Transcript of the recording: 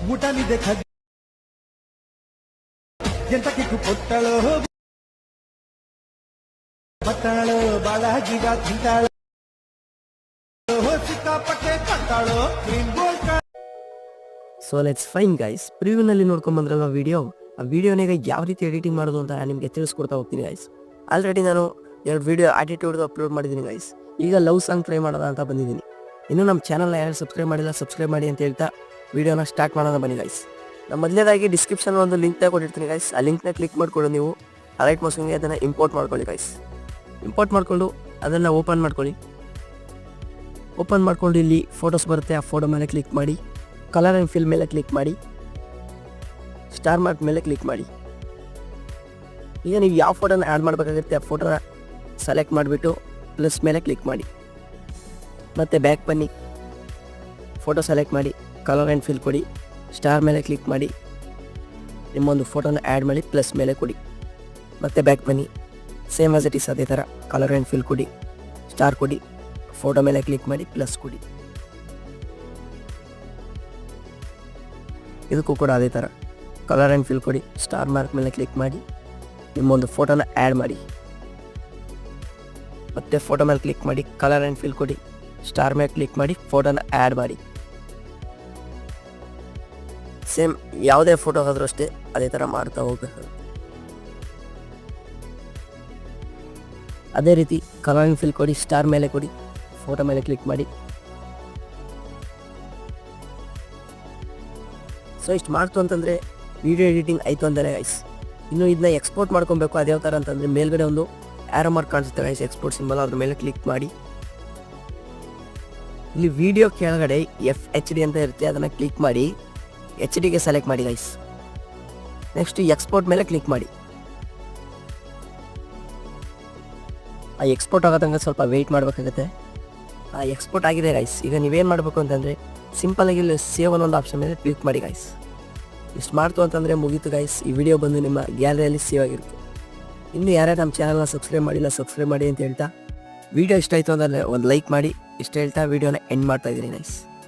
ಊಟನಿದೆ ಖಡ್ಡಿ ಎಂತ ಕಿಕ್ಕು ಕೊಟ್ಟಳು ಮತ್ತಾಳು ಬಾಳಾಜಿಗ ತಿಂತಾಳು ಸಿಕ್ಕಾಪಟ್ಟೆ ಕಟ್ಟಾಳು green gold. So let's fine guys, ಪ್ರಿವ್ಯೂನಲ್ಲಿ ನೋಡ್ಕೊಂಡ್ ಬಂದ್ರಲ್ವ ಆ ವಿಡಿಯೋನಾಗ ಯಾವ ರೀತಿ ಎಡಿಟಿಂಗ್ ಮಾಡೋದು ಅಂತ ನಿಮಗೆ ತಿಳಿಸ್ಕೊಡ್ತಾ ಹೋಗ್ತೀನಿ ಗೈಸ್. ಆಲ್ರೆಡಿ ನಾನು 2 ವಿಡಿಯೋ ಆಟಿಟ್ಯೂಡ್ ಅಪ್ಲೋಡ್ ಮಾಡಿದ್ದೀನಿ ಗೈಸ್. ಈಗ ಲವ್ ಸಾಂಗ್ ಟ್ರೈ ಮಾಡೋಣ ಅಂತ ಬಂದಿದ್ದೀನಿ. ಇನ್ನೂ ನಮ್ಮ ಚಾನಲ್ನ ಯಾರು ಸಬ್ಸ್ಕ್ರೈಬ್ ಮಾಡಿಲ್ಲ ಸಬ್ಸ್ಕ್ರೈಬ್ ಮಾಡಿ ಅಂತ ಹೇಳ್ತಾ ವಿಡಿಯೋನ ಸ್ಟಾರ್ಟ್ ಮಾಡೋಣ ಬನ್ನಿ ಗೈಸ್. ನಾನು ಮೊದಲನೇದಾಗಿ ಡಿಸ್ಕ್ರಿಪ್ಷನ್ ಒಂದು ಲಿಂಕ್ ಕೊಟ್ಟಿರ್ತೀನಿ ಗೈಸ್. ಆ ಲಿಂಕ್ನ ಕ್ಲಿಕ್ ಮಾಡಿಕೊಂಡು ನೀವು ರೈಟ್ ಮೌಸ್ಗೆ ಅದನ್ನು ಇಂಪೋರ್ಟ್ ಮಾಡ್ಕೊಳ್ಳಿ ಗೈಸ್. ಇಂಪೋರ್ಟ್ ಮಾಡಿಕೊಂಡು ಅದನ್ನು ಓಪನ್ ಮಾಡ್ಕೊಳ್ಳಿ. ಓಪನ್ ಮಾಡ್ಕೊಂಡು ಇಲ್ಲಿ ಫೋಟೋಸ್ ಬರುತ್ತೆ, ಆ ಫೋಟೋ ಮೇಲೆ ಕ್ಲಿಕ್ ಮಾಡಿ, ಕಲರ್ ಆ್ಯಂಡ್ ಫಿಲ್ ಮೇಲೆ ಕ್ಲಿಕ್ ಮಾಡಿ, ಸ್ಟಾರ್ ಮಾರ್ಕ್ ಮೇಲೆ ಕ್ಲಿಕ್ ಮಾಡಿ. ಈಗ ನೀವು ಯಾವ ಫೋಟೋನ ಆ್ಯಡ್ ಮಾಡಬೇಕಾಗುತ್ತೆ ಆ ಫೋಟೋನ ಸೆಲೆಕ್ಟ್ ಮಾಡಿಬಿಟ್ಟು ಪ್ಲಸ್ ಮೇಲೆ ಕ್ಲಿಕ್ ಮಾಡಿ. ಮತ್ತು ಬ್ಯಾಕ್ ಬನ್ನಿ, ಫೋಟೋ ಸೆಲೆಕ್ಟ್ ಮಾಡಿ, ಕಲರ್ ಆ್ಯಂಡ್ ಫಿಲ್ ಕೊಡಿ, ಸ್ಟಾರ್ ಮೇಲೆ ಕ್ಲಿಕ್ ಮಾಡಿ, ನಿಮ್ಮೊಂದು ಫೋಟೋನ ಆ್ಯಡ್ ಮಾಡಿ ಪ್ಲಸ್ ಮೇಲೆ ಕೊಡಿ. ಮತ್ತು ಬ್ಯಾಕ್ ಬನ್ನಿ, ಸೇಮ್ ಆಸ್ ಇಟ್ ಈಸ್ ಅದೇ ಥರ ಕಲರ್ ಆ್ಯಂಡ್ ಫಿಲ್ ಕೊಡಿ, ಸ್ಟಾರ್ ಕೊಡಿ, ಫೋಟೋ ಮೇಲೆ ಕ್ಲಿಕ್ ಮಾಡಿ ಪ್ಲಸ್ ಕೊಡಿ. ಇದಕ್ಕೂ ಕೂಡ ಅದೇ ಥರ ಕಲರ್ ಆ್ಯಂಡ್ ಫಿಲ್ ಕೊಡಿ, ಸ್ಟಾರ್ ಮಾರ್ಕ್ ಮೇಲೆ ಕ್ಲಿಕ್ ಮಾಡಿ, ನಿಮ್ಮೊಂದು ಫೋಟೋನ ಆ್ಯಡ್ ಮಾಡಿ, ಮತ್ತು ಫೋಟೋ ಮೇಲೆ ಕ್ಲಿಕ್ ಮಾಡಿ, ಕಲರ್ ಆ್ಯಂಡ್ ಫಿಲ್ ಕೊಡಿ, ಸ್ಟಾರ್ ಮೇಲೆ ಕ್ಲಿಕ್ ಮಾಡಿ, ಫೋಟೋನ ಆ್ಯಡ್ ಮಾಡಿ. ಸೇಮ್ ಯಾವುದೇ ಫೋಟೋ ಆದರೂ ಅಷ್ಟೇ ಅದೇ ಥರ ಮಾಡ್ತಾ ಹೋಗಬೇಕು. ಅದೇ ರೀತಿ ಕಲರ್ ಆ್ಯಂಡ್ ಫಿಲ್ ಕೊಡಿ, ಸ್ಟಾರ್ ಮೇಲೆ ಕೊಡಿ, ಫೋಟೋ ಮೇಲೆ ಕ್ಲಿಕ್ ಮಾಡಿ. ಸೊ ಇಷ್ಟು ಮಾಡ್ತು ಅಂತಂದರೆ ವಿಡಿಯೋ ಎಡಿಟಿಂಗ್ ಆಯಿತು ಅಂದರೆ ಗೈಸ್. ಇನ್ನು ಇದನ್ನ ಎಕ್ಸ್ಪೋರ್ಟ್ ಮಾಡ್ಕೊಬೇಕು. ಅದೇ ಥರ ಅಂತಂದರೆ ಮೇಲ್ಗಡೆ ಒಂದು ಆರೋ ಮಾರ್ಕ್ ಕಾಣಿಸುತ್ತೆ ಗೈಸ್, ಎಕ್ಸ್ಪೋರ್ಟ್ ಸಿಂಬಲ್, ಅದ್ರ ಮೇಲೆ ಕ್ಲಿಕ್ ಮಾಡಿ. ಇಲ್ಲಿ ವಿಡಿಯೋ ಕೆಳಗಡೆ FHD ಅಂತ ಇರುತ್ತೆ, ಅದನ್ನು ಕ್ಲಿಕ್ ಮಾಡಿ HDಗೆ ಸೆಲೆಕ್ಟ್ ಮಾಡಿ ಗೈಸ್. ನೆಕ್ಸ್ಟ್ ಎಕ್ಸ್ಪೋರ್ಟ್ ಮೇಲೆ ಕ್ಲಿಕ್ ಮಾಡಿ. ಆ ಎಕ್ಸ್ಪೋರ್ಟ್ ಆಗೋ ತನಕ ಸ್ವಲ್ಪ ವೆಯ್ಟ್ ಮಾಡಬೇಕಾಗುತ್ತೆ. ಆ ಎಕ್ಸ್ಪೋರ್ಟ್ ಆಗಿದೆ ಗೈಸ್. ಈಗ ನೀವೇನು ಮಾಡಬೇಕು ಅಂತಂದರೆ ಸಿಂಪಲಾಗಿ ಇಲ್ಲಿ ಸೇವ್ ಅನ್ನೋ ಒಂದು ಆಪ್ಷನ್ ಮೇಲೆ ಕ್ಲಿಕ್ ಮಾಡಿ ಗೈಸ್. ಇಷ್ಟು ಮಾಡ್ತು ಅಂತಂದರೆ ಮುಗೀತು ಗೈಸ್. ಈ ವಿಡಿಯೋ ಬಂದು ನಿಮ್ಮ ಗ್ಯಾಲರಿಯಲ್ಲಿ ಸೇವ್ ಆಗಿರುತ್ತೆ. ಇನ್ನು ಯಾರ್ಯಾರು ನಮ್ಮ ಚಾನಲ್ನ ಸಬ್ಸ್ಕ್ರೈಬ್ ಮಾಡಿಲ್ಲ ಸಬ್ಸ್ಕ್ರೈಬ್ ಮಾಡಿ ಅಂತ ಹೇಳ್ತಾ, ವಿಡಿಯೋ ಇಷ್ಟ ಆಯಿತು ಅಂದರೆ ಒಂದು ಲೈಕ್ ಮಾಡಿ. ಇಷ್ಟ ಹೇಳ್ತಾ ವಿಡಿಯೋನ ಎಂಡ್ ಮಾಡ್ತಾ ಇದ್ದೀನಿ ಗೈಸ್.